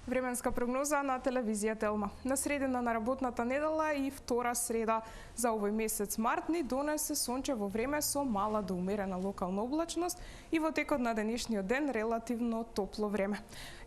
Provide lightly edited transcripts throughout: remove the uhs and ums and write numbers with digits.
Временска прогноза на телевизија Телма. На средина на работната недела и втора среда за овој месец март ни донесе сончево време со мала до умерена локална облачност и во текот на денешниот ден релативно топло време.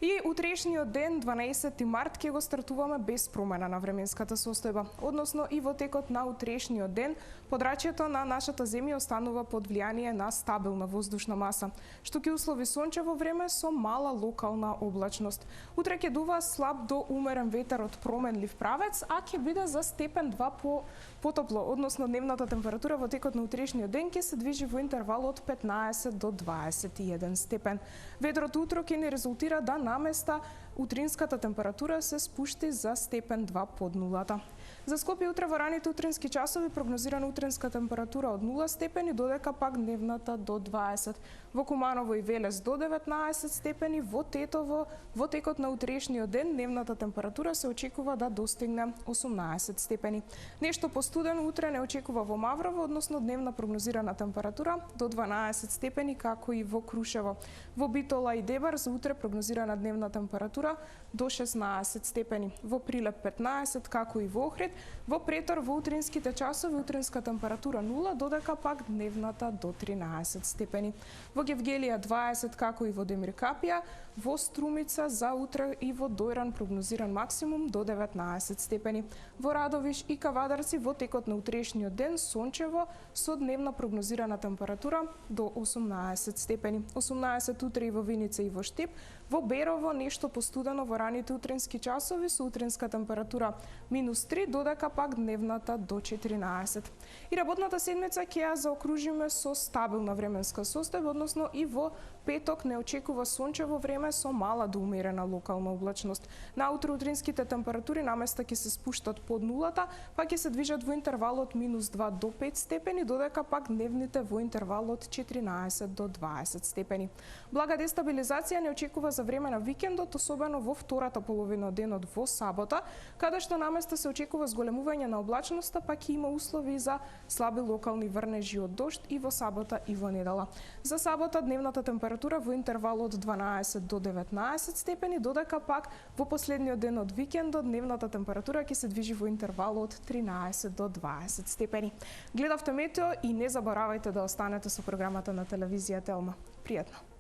И утрешниот ден, 12 март, ќе го стартуваме без промена на временската состојба, односно и во текот на утрешниот ден подрачјето на нашата земја останува под влијание на стабилна воздушна маса, што ќе услови сончево време со мала локална облачност. Утре ќе дува слаб до умерен ветер од променлив правец, а ќе биде за степен 2 потопло, односно дневната температура во текот на утрешниот ден ќе се движи во интервал од 15 до 21 степен. Ветрот утро ќе ни резултира да наместа утринската температура се спушти за степен 2 под нулата. За Скопје утре во раните утрински часови прогнозирана утринска температура од 0 степени, додека пак дневната до 20. Во Куманово и Велес до 19 степени, во Тетово во текот на утрешниот ден дневната температура се очекува да достигне 18 степени. Нешто постудено утре не очекува во Маврово, односно дневна прогнозирана температура до 12 степени, како и во Крушево. Во Битола и Дебар за утре прогнозирана дневна температура до 16 степени. Во Прилеп 15, како и во Охрид. Во Претор во утринските часови утринска температура 0, додека пак дневната до 13 степени. Во Гевгелија 20, како и во Демиркапија, во Струмица за утре и во Дојран прогнозиран максимум до 19 степени. Во Радовиш и Кавадарци во текот на утрешниот ден сончево со дневна прогнозирана температура до 18 степени. 18 утре и во Виница и во Штип. Во Берово нешто постудено во раните утрински часови со утринска температура -3, додека пак дневната до 14. И работната седмица ќе ја заокружиме со стабилна временска состојба, односно и во петок не очекува сончево време со мала до умерена локална облачност. Наутро утринските температури наместа ќе се спуштат под нулата, па ќе се движат во интервал од -2 до 5 степени, додека пак дневните во интервал од 14 до 20 степени. Блага дестабилизација не очекува за време на викендот, особено во втората половина од денот во сабота, каде што наместа се очекува зголемување на облачноста, па ќе има услови за слаби локални врнежи од дожд и во сабота и во недела. За сабота дневната температура во интервал од 12 до 19 степени, додека пак во последниот ден од викендот дневната температура ќе се движи во интервал од 13 до 20 степени. Гледавте Метео и не заборавајте да останете со програмата на телевизија Телма. Пријатно!